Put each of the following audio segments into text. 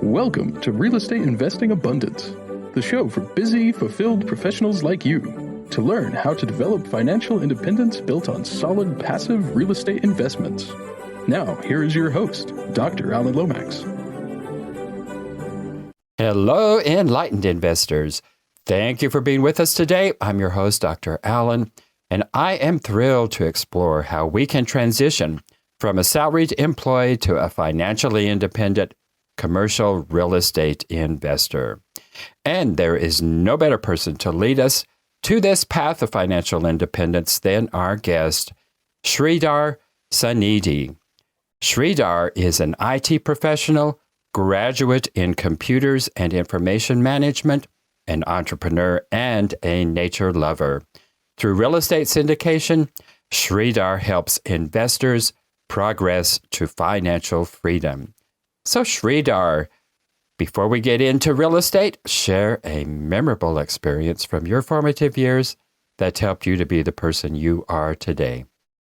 Welcome to Real Estate Investing Abundance, the show for busy, fulfilled professionals like you to learn how to develop financial independence built on solid, passive real estate investments. Now, here is your host, Dr. Alan Lomax. Hello, enlightened investors. Thank you for being with us today. I'm your host, Dr. Alan, and I am thrilled to explore how we can transition from a salaried employee to a financially independent commercial real estate investor. And there is no better person to lead us to this path of financial independence than our guest, Sridhar Sannidhi. Sridhar is an IT professional, graduate in computers and information management, an entrepreneur, and a nature lover. Through real estate syndication, Sridhar helps investors progress to financial freedom. So Sridhar, before we get into real estate, share a memorable experience from your formative years that helped you to be the person you are today.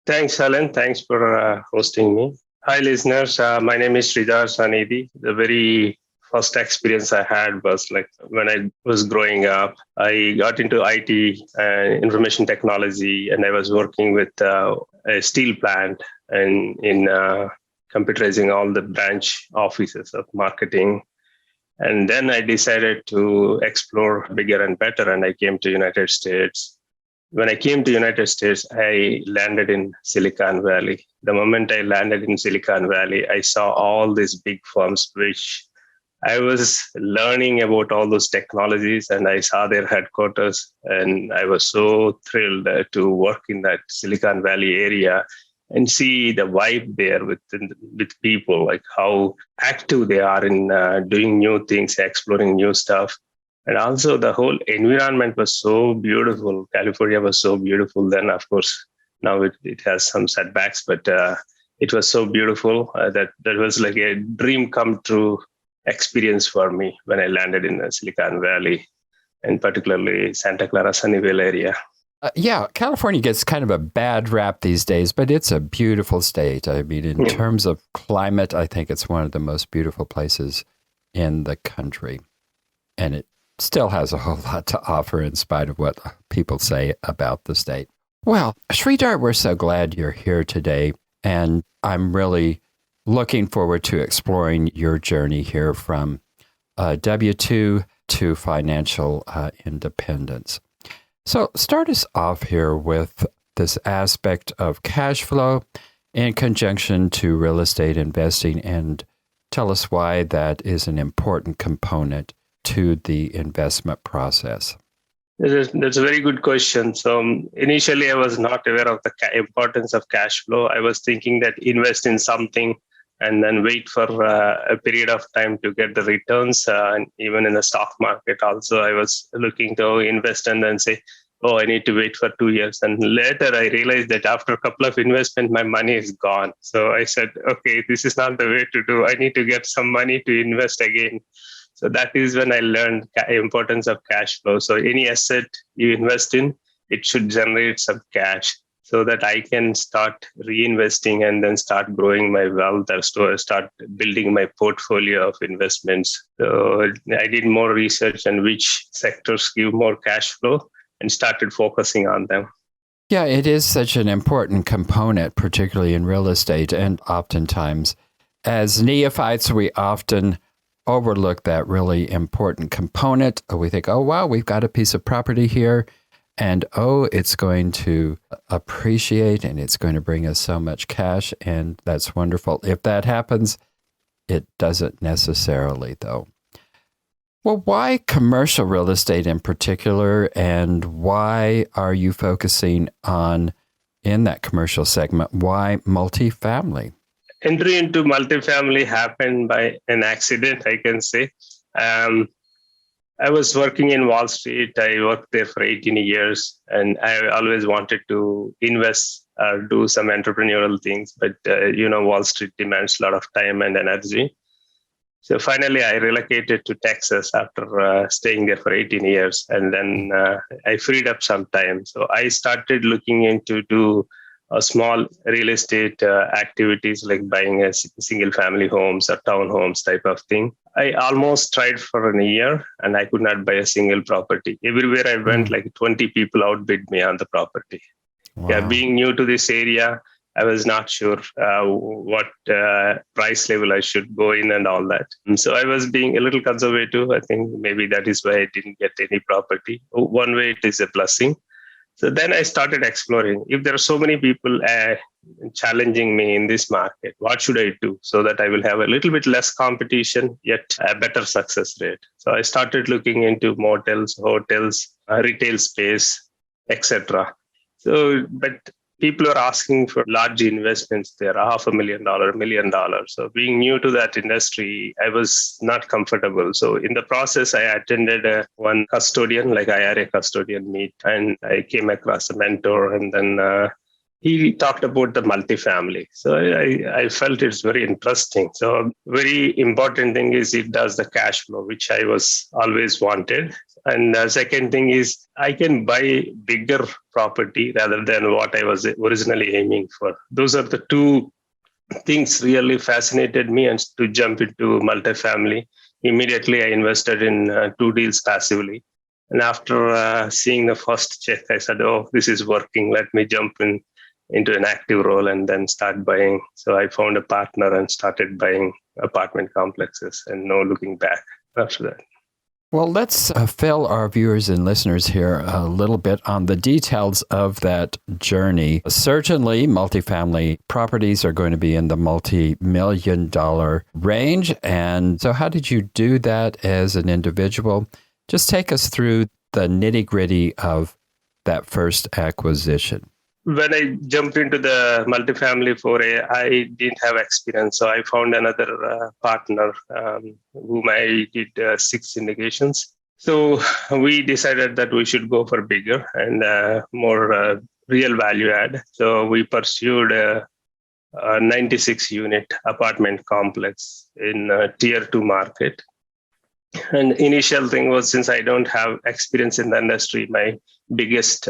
Thanks, Alan. Thanks for hosting me. Hi, listeners. My name is Sridhar Sannidhi. The very first experience I had was like when I was growing up, I got into IT and information technology, and I was working with a steel plant and in computerizing all the branch offices of marketing. And then I decided to explore bigger and better, and I came to United States. When I came to United States, I landed in Silicon Valley. The moment I landed in Silicon Valley, I saw all these big firms, which I was learning about all those technologies, and I saw their headquarters, and I was so thrilled to work in that Silicon Valley area and see the vibe there with people, like how active they are in doing new things, exploring new stuff. And also the whole environment was so beautiful. California was so beautiful then. Of course, now it has some setbacks, but it was so beautiful that was like a dream come true experience for me when I landed in Silicon Valley, and particularly Santa Clara, Sunnyvale area. California gets kind of a bad rap these days, but it's a beautiful state. I mean, in terms of climate, I think it's one of the most beautiful places in the country. And it still has a whole lot to offer in spite of what people say about the state. Well, Sridhar, we're so glad you're here today. And I'm really looking forward to exploring your journey here from W-2 to financial independence. So start us off here with this aspect of cash flow in conjunction to real estate investing, and tell us why that is an important component to the investment process. That's a very good question. So initially, I was not aware of the importance of cash flow. I was thinking that invest in something and then wait for a period of time to get the returns. And even in the stock market also, I was looking to invest and then say, I need to wait for 2 years. And later I realized that after a couple of investments, my money is gone. So I said, okay, this is not the way to do. I need to get some money to invest again. So that is when I learned the importance of cash flow. So any asset you invest in, it should generate some cash, so that I can start reinvesting and then start growing my wealth or start building my portfolio of investments. So I did more research on which sectors give more cash flow and started focusing on them. Yeah, it is such an important component, particularly in real estate. And oftentimes, as neophytes, we often overlook that really important component. We think, oh, wow, we've got a piece of property here. And it's going to appreciate and it's going to bring us so much cash. And that's wonderful. If that happens, it doesn't necessarily, though. Well, why commercial real estate in particular? And why are you focusing on, in that commercial segment, why multifamily? Entry into multifamily happened by an accident, I can say. I was working in Wall Street. I worked there for 18 years, and I always wanted to invest or do some entrepreneurial things. But, Wall Street demands a lot of time and energy. So finally, I relocated to Texas after staying there for 18 years. And then I freed up some time. So I started looking into small real estate activities like buying a single family homes or townhomes type of thing. I almost tried for a year and I could not buy a single property. Everywhere I went, like 20 people outbid me on the property. Wow. Yeah, being new to this area, I was not sure what price level I should go in and all that. And so I was being a little conservative. I think maybe that is why I didn't get any property. One way it is a blessing. So then I started exploring. If there are so many people challenging me in this market, what should I do so that I will have a little bit less competition, yet a better success rate? So I started looking into motels, hotels, retail space, etc. So, but people are asking for large investments. They're $500,000, $1 million. So being new to that industry, I was not comfortable. So in the process, I attended one custodian, like IRA custodian meet, and I came across a mentor, and then he talked about the multifamily. So I felt it's very interesting. So very important thing is it does the cash flow, which I was always wanted. And the second thing is I can buy bigger property rather than what I was originally aiming for. Those are the two things really fascinated me, and to jump into multifamily. Immediately, I invested in 2 deals passively. And after seeing the first check, I said, oh, this is working. Let me jump into an active role and then start buying. So I found a partner and started buying apartment complexes, and no looking back after that. Well, let's fill our viewers and listeners here a little bit on the details of that journey. Certainly, multifamily properties are going to be in the multi-million-dollar range. And so how did you do that as an individual? Just take us through the nitty-gritty of that first acquisition. When I jumped into the multifamily foray, I didn't have experience. So I found another partner whom I did 6 syndications. So we decided that we should go for bigger and more real value add. So we pursued a 96 unit apartment complex in a tier 2 market. And initial thing was, since I don't have experience in the industry, my biggest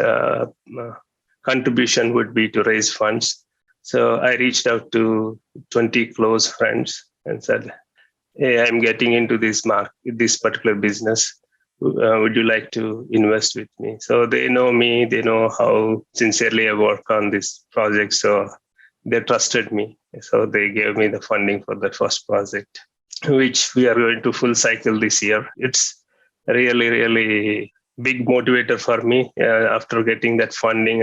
contribution would be to raise funds. So I reached out to 20 close friends and said, hey, I'm getting into this particular business. Would you like to invest with me? So they know me, they know how sincerely I work on this project. So they trusted me. So they gave me the funding for the first project, which we are going to full cycle this year. It's really, really big motivator for me. After getting that funding,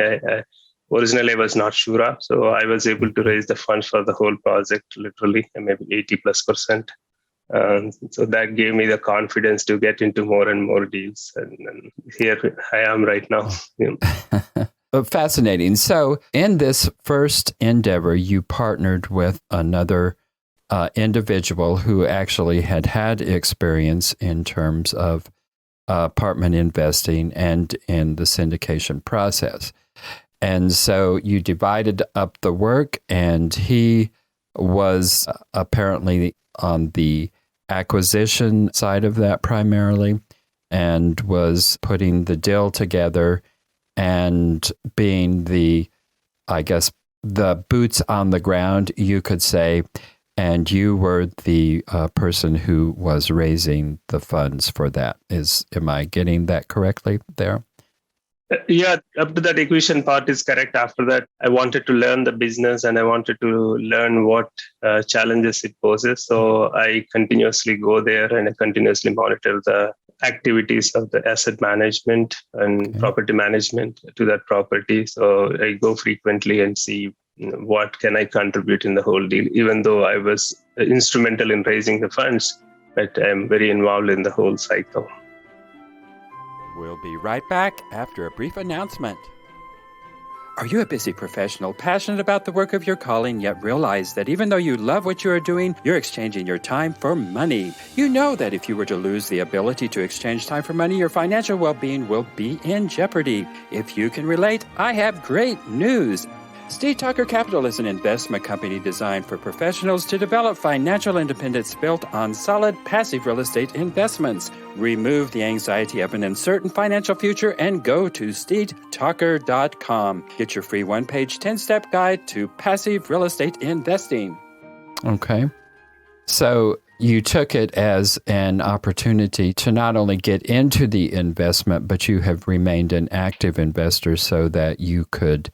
originally I was not sure of, so I was able to raise the funds for the whole project, literally maybe 80+%. So that gave me the confidence to get into more and more deals, and here I am right now. Fascinating. So in this first endeavor, you partnered with another individual who actually had experience in terms of apartment investing and in the syndication process. And so you divided up the work, and he was apparently on the acquisition side of that primarily, and was putting the deal together and being the boots on the ground, you could say. And you were the person who was raising the funds for that. Am I getting that correctly there? Yeah, up to that acquisition part is correct. After that, I wanted to learn the business and I wanted to learn what challenges it poses. So I continuously go there and I continuously monitor the activities of the asset management and property management to that property. So I go frequently and see what can I contribute in the whole deal, even though I was instrumental in raising the funds, but I'm very involved in the whole cycle. We'll be right back after a brief announcement. Are you a busy professional, passionate about the work of your calling, yet realize that even though you love what you are doing, you're exchanging your time for money? You know that if you were to lose the ability to exchange time for money, your financial well-being will be in jeopardy. If you can relate, I have great news. Steed Tucker Capital is an investment company designed for professionals to develop financial independence built on solid, passive real estate investments. Remove the anxiety of an uncertain financial future and go to steedtucker.com. Get your free one-page 10-step guide to passive real estate investing. Okay. So you took it as an opportunity to not only get into the investment, but you have remained an active investor so that you could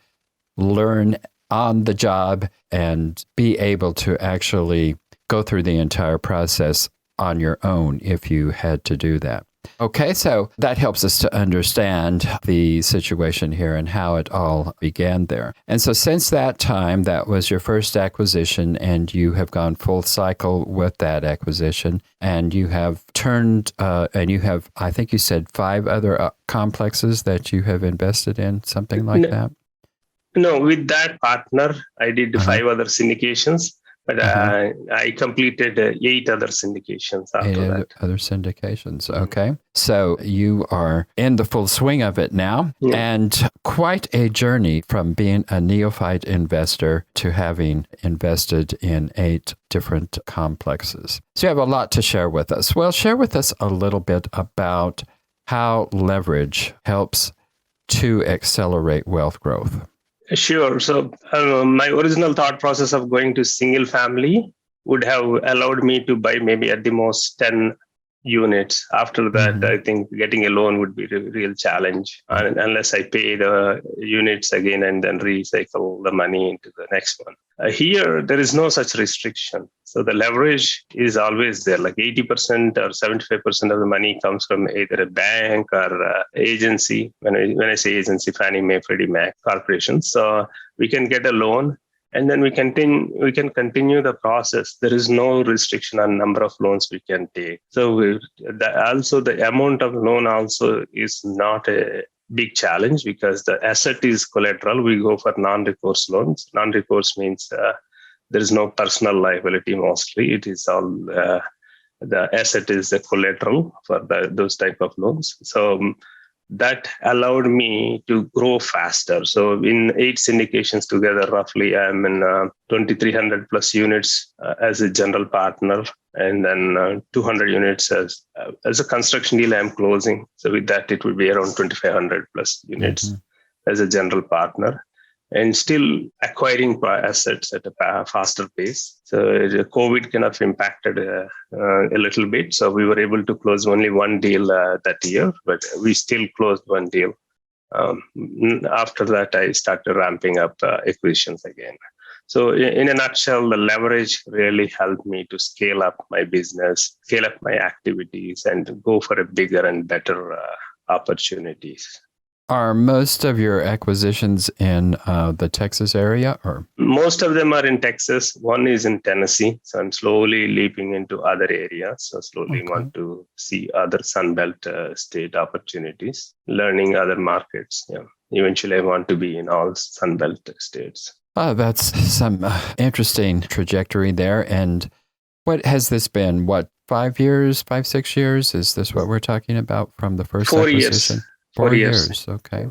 learn on the job and be able to actually go through the entire process on your own if you had to do that. Okay, so that helps us to understand the situation here and how it all began there. And so since that time, that was your first acquisition, and you have gone full cycle with that acquisition, and you have turned, and you have, I think you said 5 other complexes that you have invested in, something like that? No, with that partner, I did 5 other syndications, but I completed 8 other syndications after that. Other syndications. Okay. So you are in the full swing of it now, and quite a journey from being a neophyte investor to having invested in 8 different complexes. So you have a lot to share with us. Well, share with us a little bit about how leverage helps to accelerate wealth growth. Sure. So my original thought process of going to single family would have allowed me to buy maybe at the most 10 units. After that, I think getting a loan would be a real challenge unless I pay the units again and then recycle the money into the next one. Here, there is no such restriction. So the leverage is always there, like 80% or 75% of the money comes from either a bank or agency. When I say agency, Fannie Mae, Freddie Mac, corporations. So we can get a loan, and then we can continue the process. There is no restriction on number of loans we can take. So also the amount of loan also is not a big challenge because the asset is collateral. We go for non-recourse loans. Non-recourse means there is no personal liability mostly. It is all the asset is the collateral for those type of loans. So that allowed me to grow faster. So in 8 syndications together, roughly, I'm in 2,300 plus units as a general partner, and then 200 units as a construction deal I'm closing. So with that, it will be around 2,500 plus units as a general partner, and still acquiring assets at a faster pace. So COVID kind of impacted a little bit. So we were able to close only one deal that year, but we still closed one deal. After that, I started ramping up acquisitions again. So in a nutshell, the leverage really helped me to scale up my business, scale up my activities, and go for a bigger and better opportunities. Are most of your acquisitions in the Texas area, or? Most of them are in Texas. One is in Tennessee. So I'm slowly leaping into other areas. So slowly want to see other Sunbelt state opportunities, learning other markets. Yeah. Eventually, I want to be in all Sunbelt states. Oh, that's some interesting trajectory there. And what has this been? 5 years, 6 years? Is this what we're talking about from the first 4 acquisition? years. 4 years. Okay.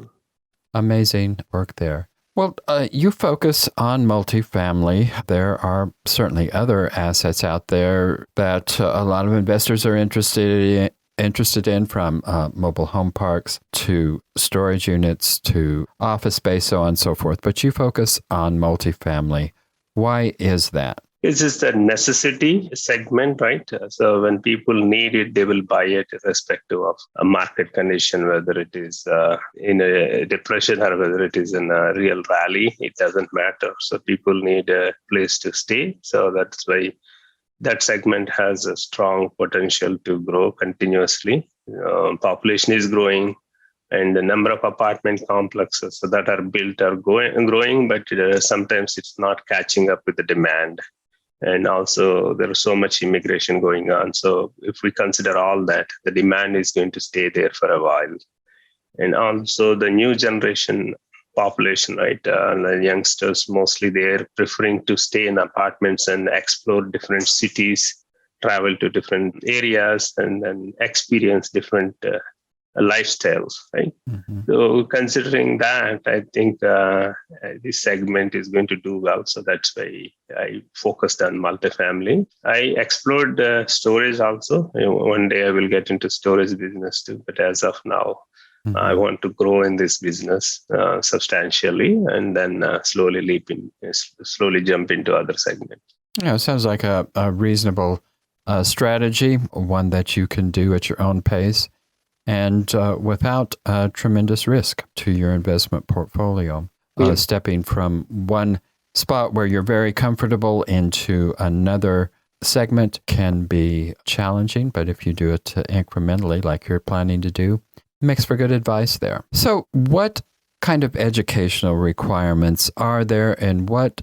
Amazing work there. Well, you focus on multifamily. There are certainly other assets out there that a lot of investors are interested in, from mobile home parks to storage units to office space, so on and so forth. But you focus on multifamily. Why is that? It's just a necessity segment, right? So when people need it, they will buy it irrespective of a market condition, whether it is in a depression or whether it is in a real rally. It doesn't matter. So people need a place to stay. So that's why that segment has a strong potential to grow continuously. Population is growing, and the number of apartment complexes that are built are growing, but sometimes it's not catching up with the demand. And also, there is so much immigration going on. So if we consider all that, the demand is going to stay there for a while. And also the new generation population, right? The youngsters, mostly they're preferring to stay in apartments and explore different cities, travel to different areas, and then experience different lifestyles, right? Mm-hmm. So considering that, I think this segment is going to do well. So that's why I focused on multifamily. I explored storage also. One day I will get into storage business too. But as of now, I Mm-hmm. want to grow in this business substantially, and then slowly jump into other segments. Yeah, it sounds like a reasonable strategy, one that you can do at your own pace and without tremendous risk to your investment portfolio. Yeah. Stepping from one spot where you're very comfortable into another segment can be challenging, but if you do it incrementally, like you're planning to do, it makes for good advice there. So, what kind of educational requirements are there, and what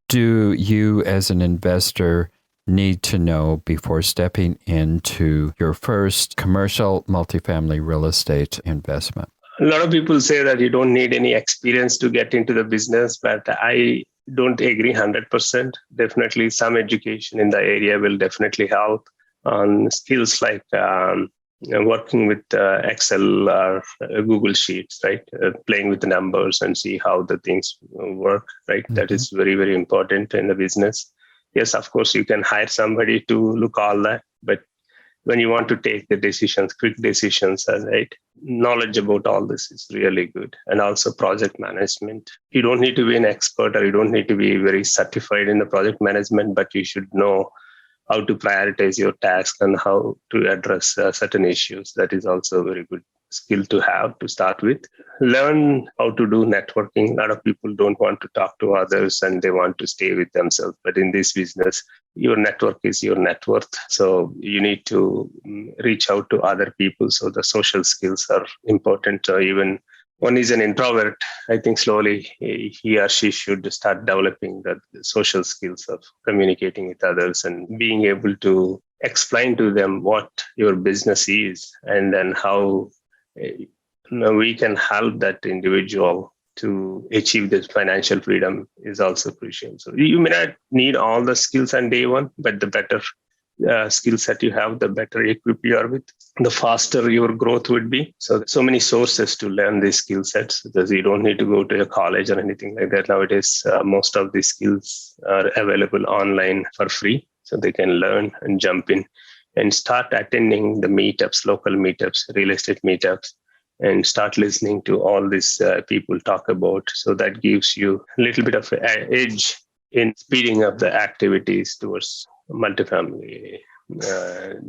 do you as an investor need to know before stepping into your first commercial multifamily real estate investment? A lot of people say that you don't need any experience to get into the business, but I don't agree 100%. Definitely some education in the area will definitely help on skills like working with Excel or Google Sheets, right? Playing with the numbers and see how the things work, right? Mm-hmm. That is very, very important in the business. Yes, of course, you can hire somebody to look all that, but when you want to take the decisions, quick decisions, right? Knowledge about all this is really good. And also project management. You don't need to be an expert or you don't need to be very certified in the project management, but you should know how to prioritize your tasks and how to address certain issues. That is also a very good skill to have to start with. Learn how to do networking. A lot of people don't want to talk to others and they want to stay with themselves. But in this business, your network is your net worth. So you need to reach out to other people. So the social skills are important. Even one is an introvert, I think slowly he or she should start developing the social skills of communicating with others and being able to explain to them what your business is and then how we can help that individual to achieve this financial freedom is also crucial. So you may not need all the skills on day one, but the better skill set you have, the better equipped you are with, the faster your growth would be. So many sources to learn these skill sets because you don't need to go to a college or anything like that. Nowadays, most of these skills are available online for free. So they can learn and jump in and start attending the meetups, local meetups, real estate meetups, and start listening to all these people talk about. So that gives you a little bit of an edge in speeding up the activities towards multifamily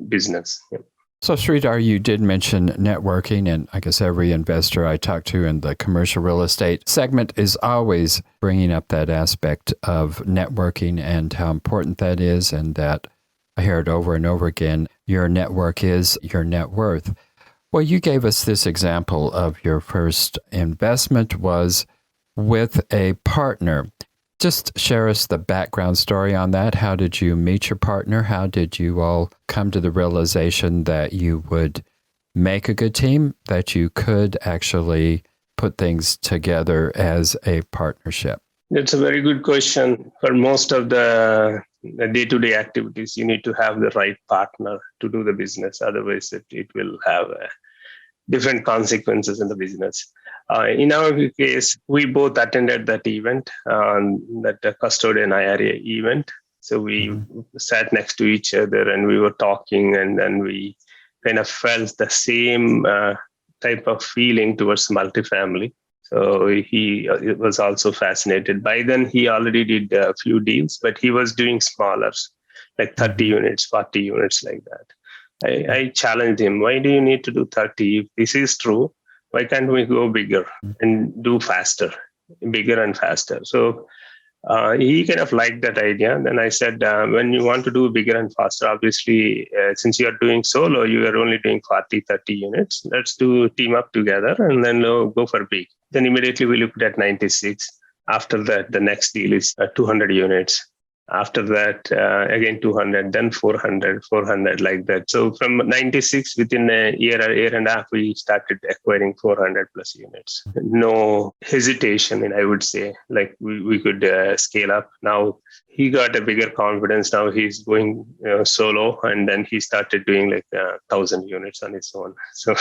business. Yeah. So, Sridhar, you did mention networking, and I guess every investor I talk to in the commercial real estate segment is always bringing up that aspect of networking and how important that is, and that I hear it over and over again, your network is your net worth. Well, you gave us this example of your first investment was with a partner. Just share us the background story on that. How did you meet your partner? How did you all come to the realization that you would make a good team, that you could actually put things together as a partnership? That's a very good question. For most of the day-to-day activities, you need to have the right partner to do the business. Otherwise, it will have different consequences in the business. In our case, we both attended that event, that custodian IRA event. So we sat next to each other and we were talking, and then we kind of felt the same type of feeling towards multifamily. So he was also fascinated. By then, he already did a few deals, but he was doing smaller, like 30 units, 40 units like that. I challenged him, why do you need to do 30? If this is true, why can't we go bigger and do faster, bigger and faster? So he kind of liked that idea. Then I said, when you want to do bigger and faster, obviously, since you are doing solo, you are only doing 40, 30 units. Let's team up together and then go for big. Then immediately we looked at 96. After that, the next deal is 200 units. After that, again 200, then 400, 400 like that. So from 96, within a year or year and a half, we started acquiring 400 plus units. No hesitation, and I would say, like we could scale up. Now he got a bigger confidence. Now he's going solo, and then he started doing like 1,000 units on his own. So,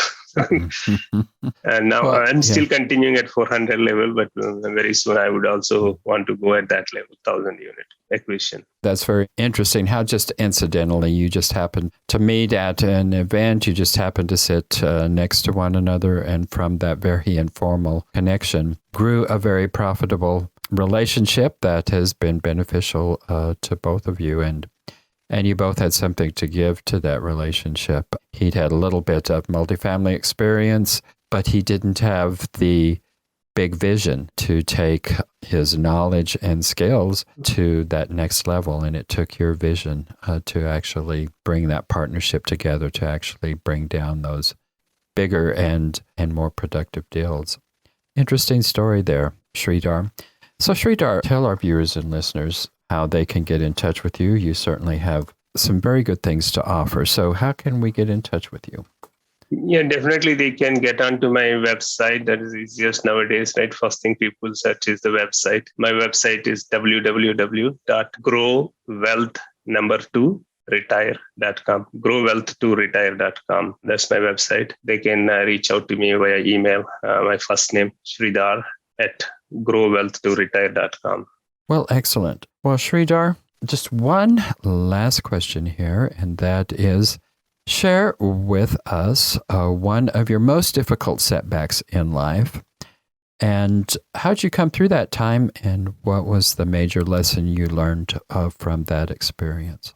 and now I'm still continuing at 400 level, but very soon I would also want to go at that level, 1,000 unit acquisition. That's very interesting. How just incidentally, you just happened to meet at an event, you just happened to sit next to one another, and from that very informal connection grew a very profitable relationship that has been beneficial to both of you, and you both had something to give to that relationship. He'd had a little bit of multifamily experience, but he didn't have the big vision to take his knowledge and skills to that next level, and it took your vision to actually bring that partnership together, to actually bring down those bigger and more productive deals. Interesting story there, Sridhar. So Sridhar, tell our viewers and listeners how they can get in touch with you. You certainly have some very good things to offer. So how can we get in touch with you? Yeah, definitely they can get onto my website. That is easiest nowadays, right? First thing people search is the website. My website is www.growwealth2retire.com. growwealth2retire.com. That's my website. They can reach out to me via email. My first name, Sridhar, at growwealth2retire.com. Well, excellent. Well, Sridhar, just one last question here, and that is, share with us one of your most difficult setbacks in life, and how'd you come through that time, and what was the major lesson you learned from that experience?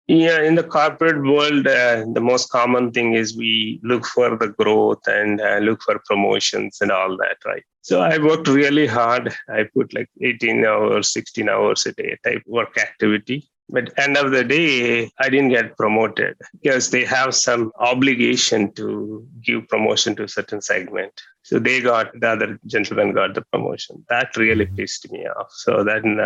Yeah, in the corporate world, the most common thing is we look for the growth and look for promotions and all that, right? So I worked really hard. I put like 18 hours, 16 hours a day type work activity. But end of the day, I didn't get promoted because they have some obligation to give promotion to a certain segment. So the other gentleman got the promotion. That really pissed me off. So then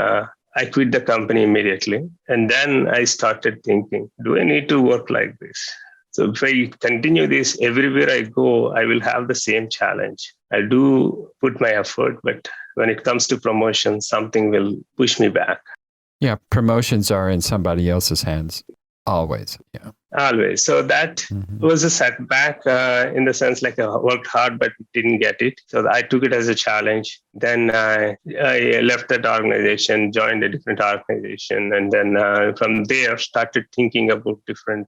I quit the company immediately. And then I started thinking, do I need to work like this? So if I continue this, everywhere I go, I will have the same challenge. I do put my effort, but when it comes to promotion, something will push me back. Yeah, promotions are in somebody else's hands, always. Yeah. Always. So that was a setback in the sense like I worked hard but didn't get it. So I took it as a challenge. Then I left that organization, joined a different organization, and then from there started thinking about different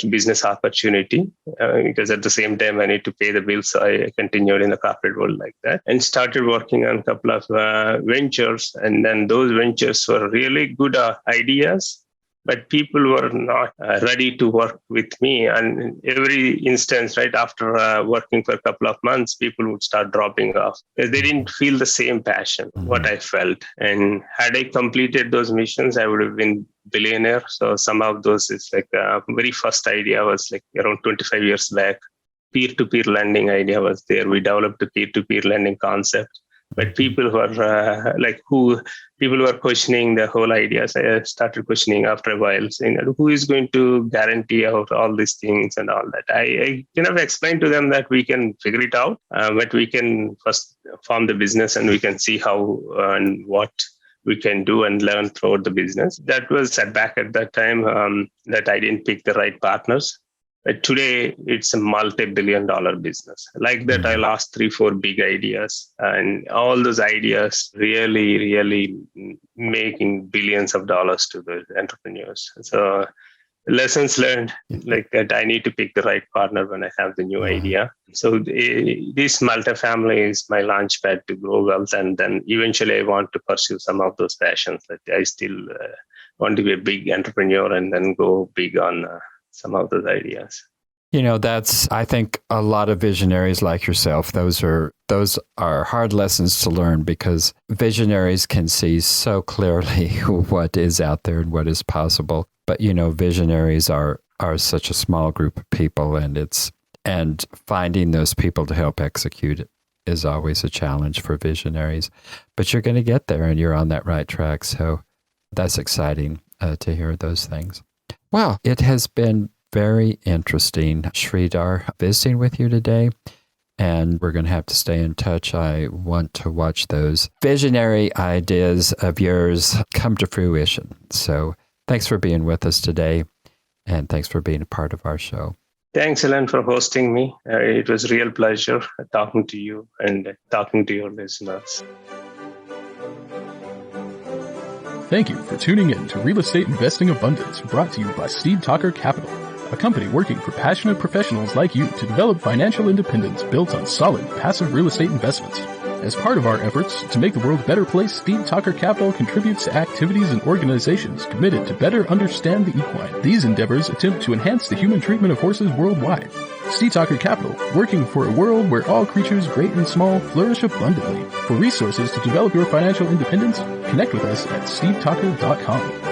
business opportunity because at the same time I need to pay the bills. So I continued in the corporate world like that and started working on a couple of ventures. And then those ventures were really good ideas. But people were not ready to work with me. And in every instance, right after working for a couple of months, people would start dropping off because they didn't feel the same passion, what I felt. And had I completed those missions, I would have been billionaire. So some of those is like very first idea was like around 25 years back. Peer-to-peer lending idea was there. We developed a peer-to-peer lending concept. But people were people were questioning the whole idea. So I started questioning after a while, saying, who is going to guarantee out all these things and all that? I kind of explained to them that we can figure it out, but we can first form the business and we can see how and what we can do and learn throughout the business. That was setback at that time, that I didn't pick the right partners. But today, it's a multi-billion-dollar business. Like that, I lost 3-4 big ideas. And all those ideas really, really making billions of dollars to the entrepreneurs. So lessons learned, like that I need to pick the right partner when I have the new idea. So this multifamily is my launchpad to grow wealth. And then eventually I want to pursue some of those passions that I still want to be a big entrepreneur and then go big on some of those ideas. You know, that's, I think, a lot of visionaries like yourself. Those are hard lessons to learn because visionaries can see so clearly what is out there and what is possible. But, you know, visionaries are such a small group of people, and finding those people to help execute it is always a challenge for visionaries. But you're going to get there and you're on that right track. So that's exciting to hear those things. Well, it has been very interesting, Sridhar, visiting with you today. and we're going to have to stay in touch. I want to watch those visionary ideas of yours come to fruition. So thanks for being with us today, and thanks for being a part of our show. Thanks, Alan, for hosting me. It was a real pleasure talking to you and talking to your listeners. Thank you for tuning in to Real Estate Investing Abundance, brought to you by Steve Talker Capital, a company working for passionate professionals like you to develop financial independence built on solid, passive real estate investments. As part of our efforts to make the world a better place, Steve Talker Capital contributes to activities and organizations committed to better understand the equine. These endeavors attempt to enhance the human treatment of horses worldwide. Steve Talker Capital, working for a world where all creatures, great and small, flourish abundantly. For resources to develop your financial independence, connect with us at stevetalker.com.